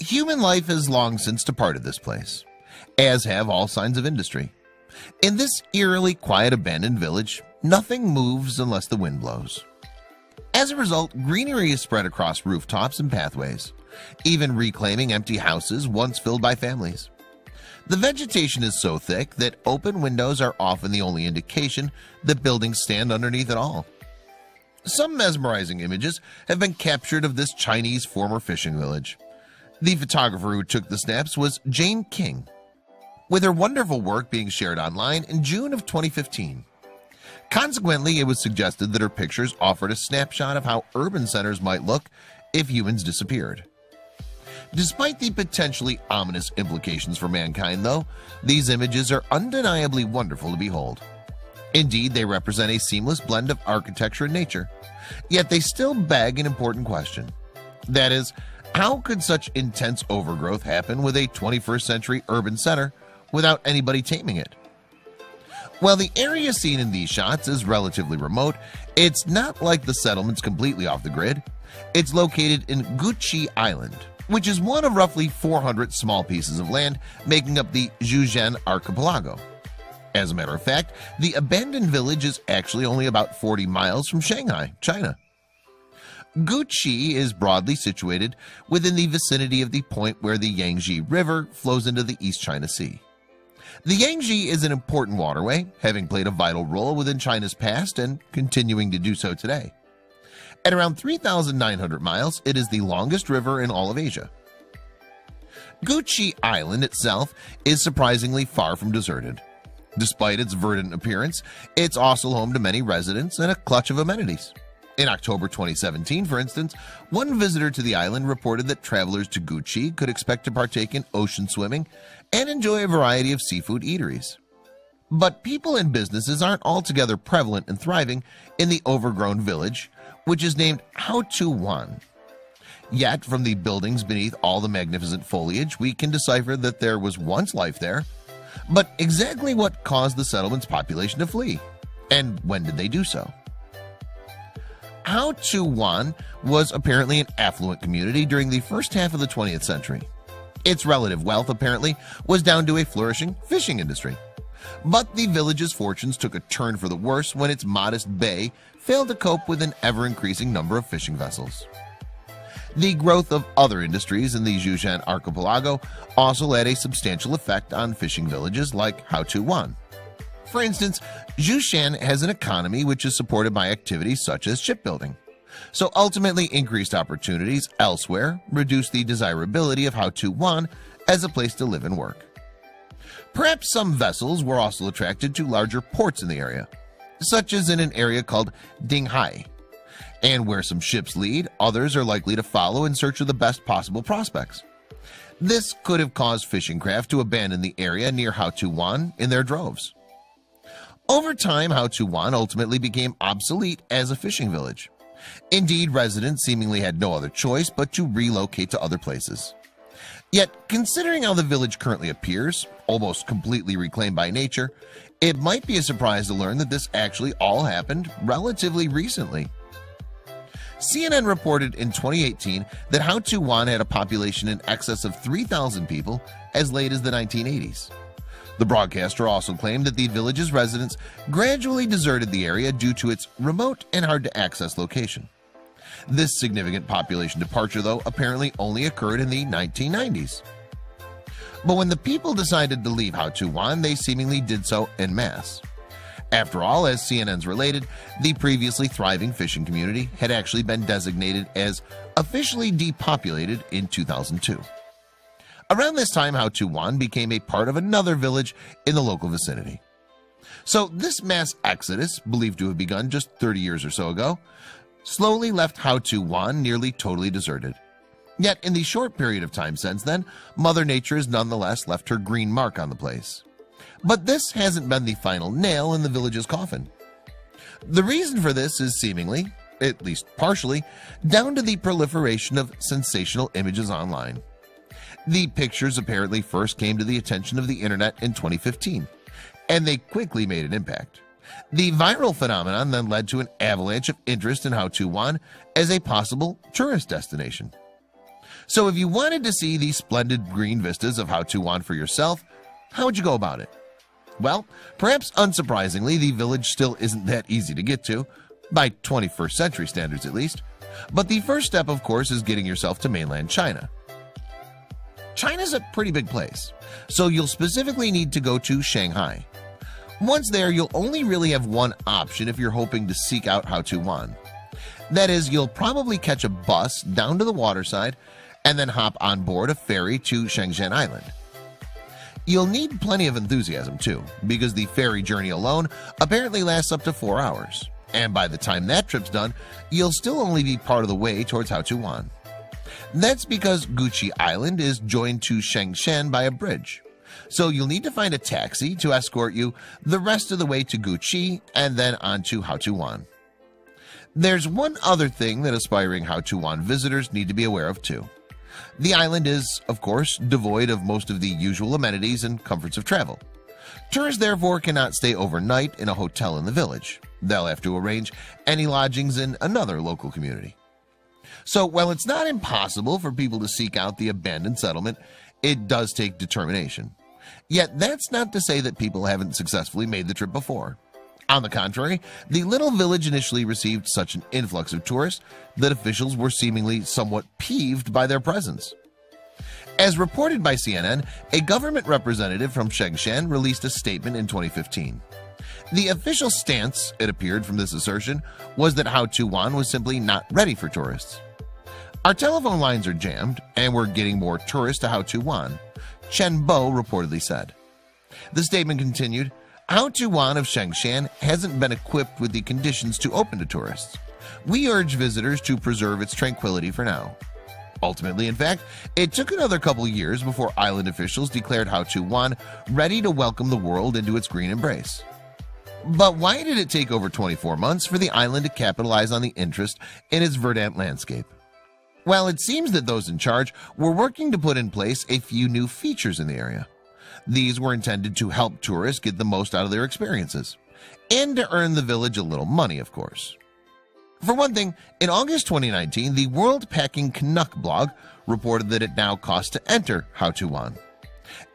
Human life has long since departed this place, as have all signs of industry. In this eerily quiet abandoned village, nothing moves unless the wind blows. As a result, greenery is spread across rooftops and pathways, even reclaiming empty houses once filled by families. The vegetation is so thick that open windows are often the only indication that buildings stand underneath it all. Some mesmerizing images have been captured of this Chinese former fishing village. The photographer who took the snaps was Jane King, with her wonderful work being shared online in June of 2015. Consequently, it was suggested that her pictures offered a snapshot of how urban centers might look if humans disappeared. Despite the potentially ominous implications for mankind, though, these images are undeniably wonderful to behold. Indeed, they represent a seamless blend of architecture and nature, yet they still beg an important question. That is, how could such intense overgrowth happen with a 21st century urban center without anybody taming it? While the area seen in these shots is relatively remote, it's not like the settlement's completely off the grid. It's located in Guqi Island, which is one of roughly 400 small pieces of land making up the Zhoushan archipelago. As a matter of fact, the abandoned village is actually only about 40 miles from Shanghai, China. Guqi is broadly situated within the vicinity of the point where the Yangtze River flows into the East China Sea. The Yangtze is an important waterway, having played a vital role within China's past and continuing to do so today. At around 3,900 miles, it is the longest river in all of Asia. Guqi Island itself is surprisingly far from deserted. Despite its verdant appearance, it's also home to many residents and a clutch of amenities. In October 2017, for instance, one visitor to the island reported that travelers to Guqi could expect to partake in ocean swimming and enjoy a variety of seafood eateries. But people and businesses aren't altogether prevalent and thriving in the overgrown village, which is named Haotuwan. Yet, from the buildings beneath all the magnificent foliage, we can decipher that there was once life there. But exactly what caused the settlement's population to flee? And when did they do so? Haotuwan was apparently an affluent community during the first half of the 20th century. Its relative wealth apparently was down to a flourishing fishing industry. But the village's fortunes took a turn for the worse when its modest bay failed to cope with an ever-increasing number of fishing vessels. The growth of other industries in the Zhoushan archipelago also had a substantial effect on fishing villages like Haotuwan. For instance, Zhoushan has an economy which is supported by activities such as shipbuilding. So ultimately, increased opportunities elsewhere reduce the desirability of Haotuwan as a place to live and work. Perhaps some vessels were also attracted to larger ports in the area, such as in an area called Dinghai. And where some ships lead, others are likely to follow in search of the best possible prospects. This could have caused fishing craft to abandon the area near Haotuwan in their droves. Over time, Haotuwan ultimately became obsolete as a fishing village. Indeed, residents seemingly had no other choice but to relocate to other places. Yet, considering how the village currently appears, almost completely reclaimed by nature, it might be a surprise to learn that this actually all happened relatively recently. CNN reported in 2018 that Haotuwan had a population in excess of 3,000 people as late as the 1980s. The broadcaster also claimed that the village's residents gradually deserted the area due to its remote and hard-to-access location. This significant population departure, though, apparently only occurred in the 1990s. But when the people decided to leave Haotuwan, they seemingly did so en masse. After all, as CNN's related, the previously thriving fishing community had actually been designated as officially depopulated in 2002. Around this time, Haotuwan became a part of another village in the local vicinity. So this mass exodus, believed to have begun just 30 years or so ago, slowly left Haotuwan nearly totally deserted. Yet in the short period of time since then, Mother Nature has nonetheless left her green mark on the place. But this hasn't been the final nail in the village's coffin. The reason for this is seemingly, at least partially, down to the proliferation of sensational images online. The pictures apparently first came to the attention of the internet in 2015, and they quickly made an impact. The viral phenomenon then led to an avalanche of interest in Haotuwan as a possible tourist destination. So if you wanted to see the splendid green vistas of Hao-Tuan for yourself, how would you go about it? Well, perhaps unsurprisingly, the village still isn't that easy to get to, by 21st century standards at least. But the first step, of course, is getting yourself to mainland China. China's a pretty big place, so you'll specifically need to go to Shanghai. Once there, you'll only really have one option if you're hoping to seek out Hao-Tuan. That is, you'll probably catch a bus down to the waterside and then hop on board a ferry to Shenzhen Island. You'll need plenty of enthusiasm too, because the ferry journey alone apparently lasts up to 4 hours, and by the time that trip's done, you'll still only be part of the way towards Hao-Tuan. That's because Guqi Island is joined to Shenzhen by a bridge, so you'll need to find a taxi to escort you the rest of the way to Guqi and then on to Hao-Tuan. There's one other thing that aspiring Hao-Tuan visitors need to be aware of too. The island is, of course, devoid of most of the usual amenities and comforts of travel. Tourists therefore cannot stay overnight in a hotel in the village. They'll have to arrange any lodgings in another local community. So while it's not impossible for people to seek out the abandoned settlement, it does take determination. Yet that's not to say that people haven't successfully made the trip before. On the contrary, the little village initially received such an influx of tourists that officials were seemingly somewhat peeved by their presence. As reported by CNN, a government representative from Shenzhen released a statement in 2015. The official stance, it appeared from this assertion, was that Hao-Tuan was simply not ready for tourists. Our telephone lines are jammed, and we're getting more tourists to Hao-Tuan, Chen Bo reportedly said. The statement continued, Hao-Tuan of Shenzhen hasn't been equipped with the conditions to open to tourists. We urge visitors to preserve its tranquility for now. Ultimately, in fact, it took another couple years before island officials declared Hao-Tuan ready to welcome the world into its green embrace. But why did it take over 24 months for the island to capitalize on the interest in its verdant landscape? Well, it seems that those in charge were working to put in place a few new features in the area. These were intended to help tourists get the most out of their experiences, and to earn the village a little money, of course. For one thing, in August 2019, the World Packing Canuck blog reported that it now costs to enter Hao-Tuan.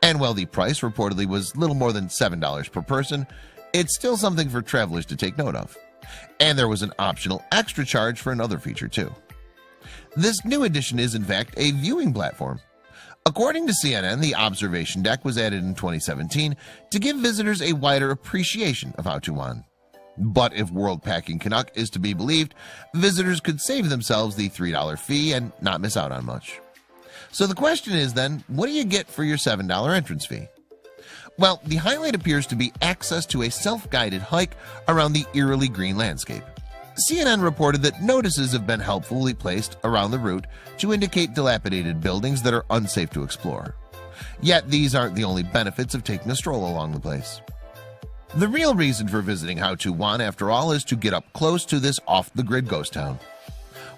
And while the price reportedly was little more than $7 per person, it's still something for travelers to take note of. And there was an optional extra charge for another feature too. This new addition is in fact a viewing platform. According to CNN, the observation deck was added in 2017 to give visitors a wider appreciation of Hao-Tuan. But if World Packing Canuck is to be believed, visitors could save themselves the $3 fee and not miss out on much. So the question is then, what do you get for your $7 entrance fee? Well, the highlight appears to be access to a self-guided hike around the eerily green landscape. CNN reported that notices have been helpfully placed around the route to indicate dilapidated buildings that are unsafe to explore. Yet these aren't the only benefits of taking a stroll along the place. The real reason for visiting Hao-Tuan, after all, is to get up close to this off-the-grid ghost town.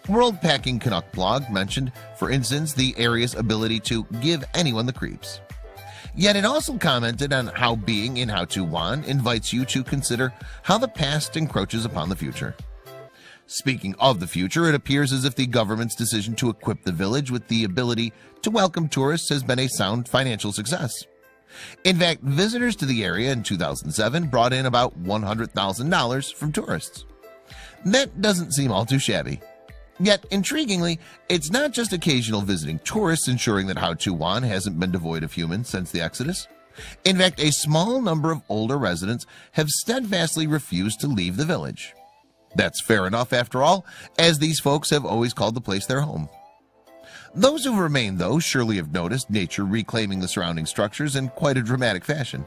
World Packing Canuck blog mentioned, for instance, the area's ability to give anyone the creeps. Yet it also commented on how being in Hao-Tuan invites you to consider how the past encroaches upon the future. Speaking of the future, it appears as if the government's decision to equip the village with the ability to welcome tourists has been a sound financial success. In fact, visitors to the area in 2007 brought in about $100,000 from tourists. That doesn't seem all too shabby. Yet, intriguingly, it's not just occasional visiting tourists ensuring that Hao-Tuan hasn't been devoid of humans since the Exodus. In fact, a small number of older residents have steadfastly refused to leave the village. That's fair enough after all, as these folks have always called the place their home. Those who remain, though, surely have noticed nature reclaiming the surrounding structures in quite a dramatic fashion.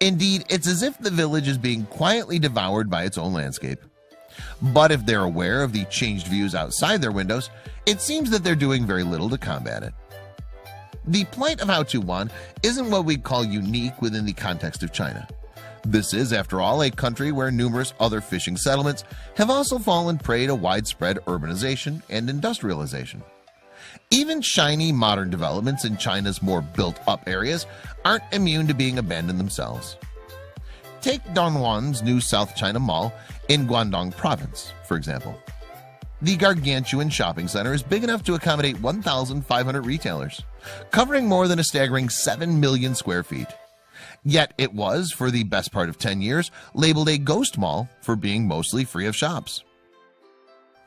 Indeed, it's as if the village is being quietly devoured by its own landscape. But if they're aware of the changed views outside their windows, it seems that they're doing very little to combat it. The plight of Hao-Tuan isn't what we'd call unique within the context of China. This is, after all, a country where numerous other fishing settlements have also fallen prey to widespread urbanization and industrialization. Even shiny modern developments in China's more built-up areas aren't immune to being abandoned themselves. Take Dongguan's new South China Mall in Guangdong Province, for example. The gargantuan shopping center is big enough to accommodate 1,500 retailers, covering more than a staggering 7 million square feet. Yet it was, for the best part of 10 years, labeled a ghost mall for being mostly free of shops.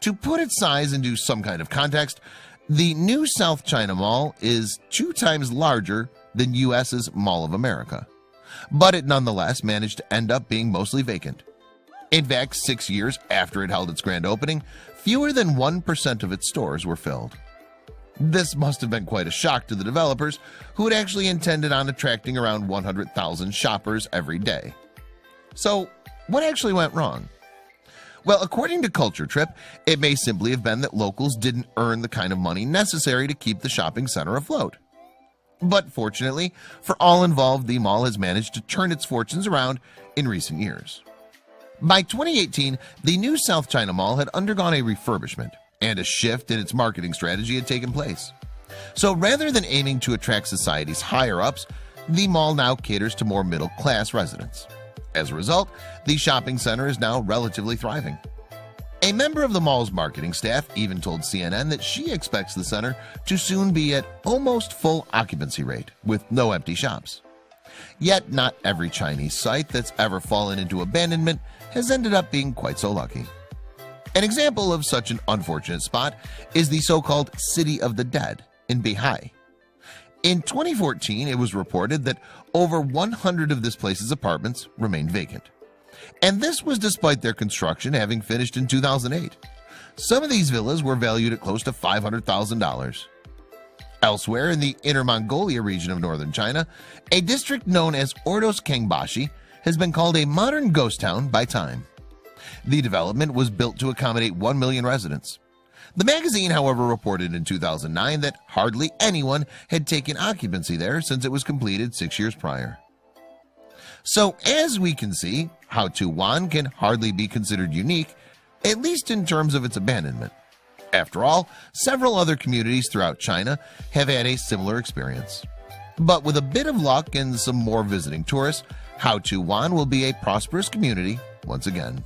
To put its size into some kind of context, the new South China Mall is 2 times larger than US's Mall of America, but it nonetheless managed to end up being mostly vacant. In fact, 6 years after it held its grand opening, fewer than 1% of its stores were filled. This must have been quite a shock to the developers, who had actually intended on attracting around 100,000 shoppers every day. So, what actually went wrong? Well, according to Culture Trip, it may simply have been that locals didn't earn the kind of money necessary to keep the shopping center afloat. But fortunately, for all involved, the mall has managed to turn its fortunes around in recent years. By 2018, the new South China Mall had undergone a refurbishment, and a shift in its marketing strategy had taken place. So rather than aiming to attract society's higher-ups, the mall now caters to more middle-class residents. As a result, the shopping center is now relatively thriving. A member of the mall's marketing staff even told CNN that she expects the center to soon be at almost full occupancy rate, with no empty shops. Yet not every Chinese site that's ever fallen into abandonment has ended up being quite so lucky. An example of such an unfortunate spot is the so-called City of the Dead in Beihai. In 2014, it was reported that over 100 of this place's apartments remained vacant. And this was despite their construction having finished in 2008. Some of these villas were valued at close to $500,000. Elsewhere in the Inner Mongolia region of northern China, a district known as Ordos Kangbashi has been called a modern ghost town by Time. The development was built to accommodate 1 million residents. The magazine, however, reported in 2009 that hardly anyone had taken occupancy there since it was completed 6 years prior. So, as we can see, Haotuwan can hardly be considered unique, at least in terms of its abandonment. After all, several other communities throughout China have had a similar experience. But with a bit of luck and some more visiting tourists, Haotuwan will be a prosperous community once again.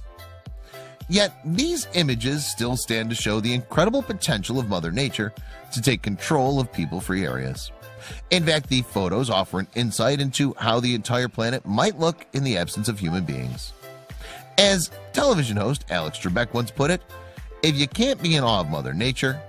Yet these images still stand to show the incredible potential of Mother Nature to take control of people-free areas. In fact, the photos offer an insight into how the entire planet might look in the absence of human beings. As television host Alex Trebek once put it, "If you can't be in awe of Mother Nature,